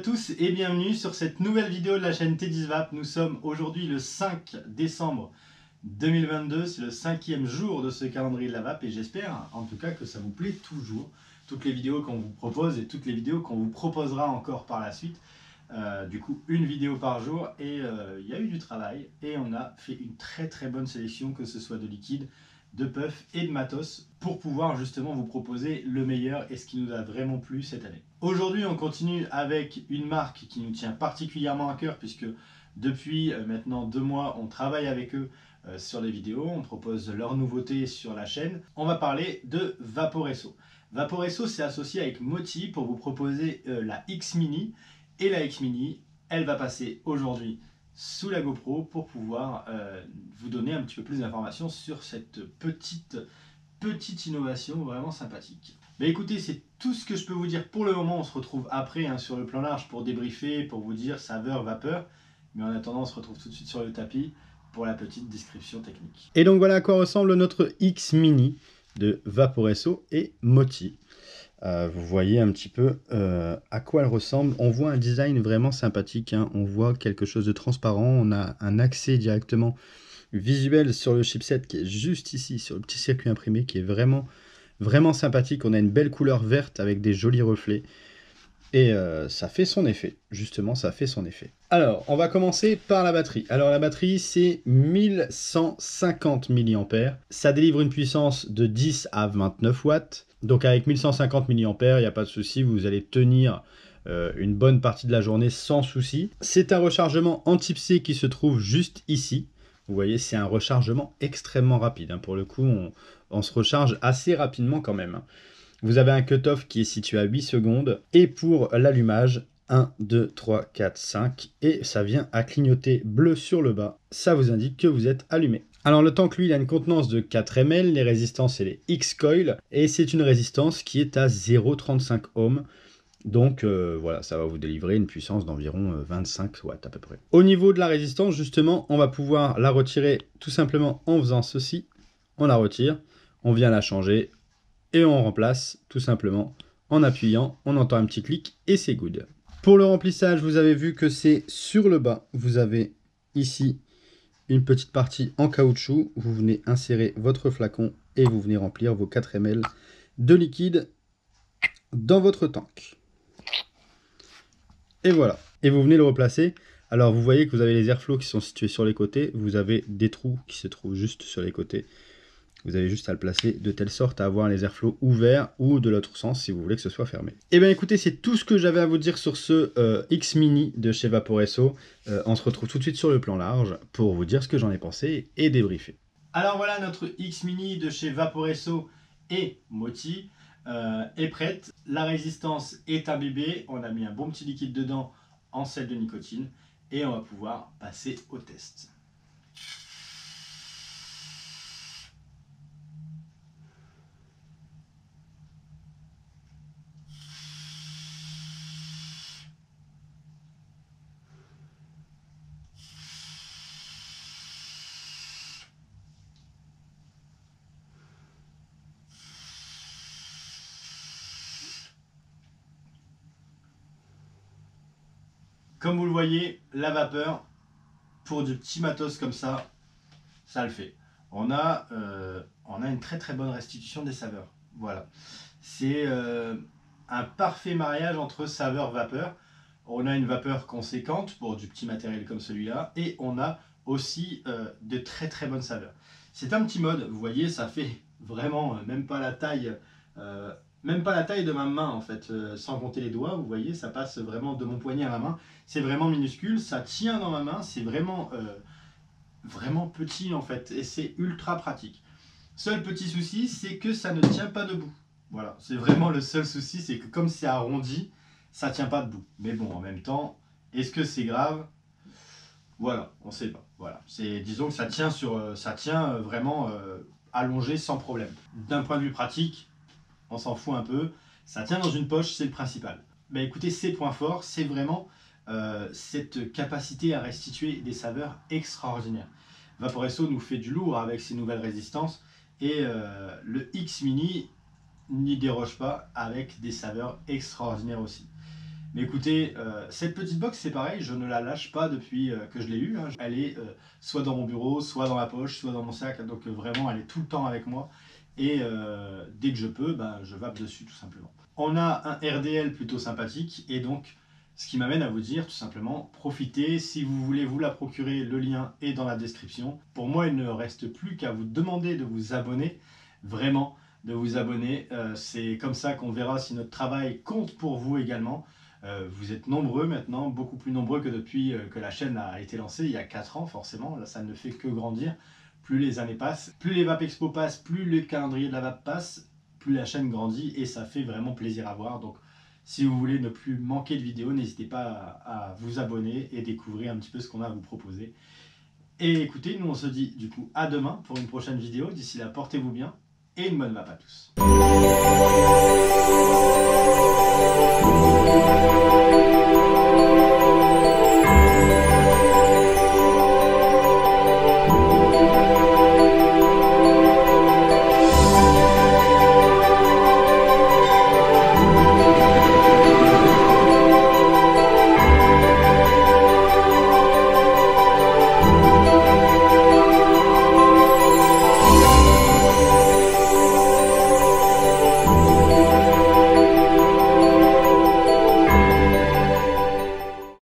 tous et bienvenue sur cette nouvelle vidéo de la chaîne T10Vape. Nous sommes aujourd'hui le 5 décembre 2022, c'est le 5e jour de ce calendrier de la vape et j'espère en tout cas que ça vous plaît toujours. Toutes les vidéos qu'on vous propose et toutes les vidéos qu'on vous proposera encore par la suite. Du coup, une vidéo par jour et il y a eu du travail et on a fait une très bonne sélection, que ce soit de liquide, de puff et de matos, pour pouvoir justement vous proposer le meilleur et ce qui nous a vraiment plu cette année. Aujourd'hui, on continue avec une marque qui nous tient particulièrement à cœur puisque depuis maintenant 2 mois, on travaille avec eux sur les vidéos, on propose leurs nouveautés sur la chaîne. On va parler de Vaporesso. Vaporesso s'est associé avec Moti pour vous proposer la X-Mini et la X-Mini, elle va passer aujourd'hui sous la GoPro pour pouvoir vous donner un petit peu plus d'informations sur cette petite innovation vraiment sympathique. Mais écoutez, c'est tout ce que je peux vous dire pour le moment. On se retrouve après sur le plan large pour débriefer, pour vous dire saveur, vapeur. Mais en attendant, on se retrouve tout de suite sur le tapis pour la petite description technique. Et donc voilà à quoi ressemble notre X-Mini de Vaporesso et Moti. Vous voyez un petit peu à quoi elle ressemble. On voit un design vraiment sympathique, hein. On voit quelque chose de transparent. On a un accès directement visuel sur le chipset qui est juste ici, sur le petit circuit imprimé, qui est vraiment sympathique. On a une belle couleur verte avec des jolis reflets. Et ça fait son effet, justement, ça fait son effet. Alors, on va commencer par la batterie. Alors, la batterie, c'est 1150 mAh. Ça délivre une puissance de 10 à 29 watts. Donc, avec 1150 mAh, il n'y a pas de souci, vous allez tenir une bonne partie de la journée sans souci. C'est un rechargement en type C qui se trouve juste ici. Vous voyez, c'est un rechargement extrêmement rapide, hein. Pour le coup, on se recharge assez rapidement quand même, hein. Vous avez un cut-off qui est situé à 8 secondes. Et pour l'allumage, 1, 2, 3, 4, 5. Et ça vient à clignoter bleu sur le bas. Ça vous indique que vous êtes allumé. Alors le tank, lui, il a une contenance de 4 ml. Les résistances, c'est les X-Coil. Et c'est une résistance qui est à 0,35 ohms. Donc voilà, ça va vous délivrer une puissance d'environ 25 watts à peu près. Au niveau de la résistance, justement, on va pouvoir la retirer tout simplement en faisant ceci. On la retire, on vient la changer. Et on remplace tout simplement en appuyant, on entend un petit clic et c'est good. Pour le remplissage, vous avez vu que c'est sur le bas. Vous avez ici une petite partie en caoutchouc. Vous venez insérer votre flacon et vous venez remplir vos 4 ml de liquide dans votre tank. Et voilà. Et vous venez le replacer. Alors vous voyez que vous avez les airflows qui sont situés sur les côtés. Vous avez des trous qui se trouvent juste sur les côtés. Vous avez juste à le placer de telle sorte à avoir les airflows ouverts ou de l'autre sens si vous voulez que ce soit fermé. Et bien écoutez, c'est tout ce que j'avais à vous dire sur ce X-Mini de chez Vaporesso. On se retrouve tout de suite sur le plan large pour vous dire ce que j'en ai pensé et débriefer. Alors voilà, notre X-Mini de chez Vaporesso et Moti est prête. La résistance est imbibée. On a mis un bon petit liquide dedans en sel de nicotine et on va pouvoir passer au test. Comme vous le voyez, la vapeur, pour du petit matos comme ça, ça le fait. On a une très bonne restitution des saveurs. Voilà. C'est un parfait mariage entre saveur-vapeur. On a une vapeur conséquente pour du petit matériel comme celui-là. Et on a aussi de très bonnes saveurs. C'est un petit mode, vous voyez, ça fait vraiment même pas la taille... même pas la taille de ma main en fait, sans compter les doigts, vous voyez, ça passe vraiment de mon poignet à ma main. C'est vraiment minuscule, ça tient dans ma main, c'est vraiment petit en fait, et c'est ultra pratique. Seul petit souci, c'est que ça ne tient pas debout. Voilà, c'est vraiment le seul souci, c'est que comme c'est arrondi, ça tient pas debout. Mais bon, en même temps, est-ce que c'est grave? Voilà, on sait pas. Voilà, disons que ça tient vraiment allongé sans problème. D'un point de vue pratique, on s'en fout un peu, ça tient dans une poche, c'est le principal. Mais écoutez, ces points forts, c'est vraiment cette capacité à restituer des saveurs extraordinaires. Vaporesso nous fait du lourd avec ses nouvelles résistances et le X-Mini n'y déroge pas avec des saveurs extraordinaires aussi. Mais écoutez, cette petite box c'est pareil, je ne la lâche pas depuis que je l'ai eue. Hein. Elle est soit dans mon bureau, soit dans la poche, soit dans mon sac, donc vraiment elle est tout le temps avec moi. Et dès que je peux, ben, je vape dessus tout simplement. On a un RDL plutôt sympathique et donc ce qui m'amène à vous dire tout simplement, profitez, si vous voulez vous la procurer, le lien est dans la description. Pour moi il ne reste plus qu'à vous demander de vous abonner, vraiment de vous abonner. C'est comme ça qu'on verra si notre travail compte pour vous également. Vous êtes nombreux maintenant, beaucoup plus nombreux que depuis que la chaîne a été lancée il y a 4 ans forcément, là ça ne fait que grandir. Plus les années passent, plus les Vape Expo passent, plus le calendrier de la vape passe, plus la chaîne grandit et ça fait vraiment plaisir à voir. Donc si vous voulez ne plus manquer de vidéos, n'hésitez pas à vous abonner et découvrir un petit peu ce qu'on a à vous proposer. Et écoutez, nous on se dit du coup à demain pour une prochaine vidéo. D'ici là, portez-vous bien et une bonne vape à tous.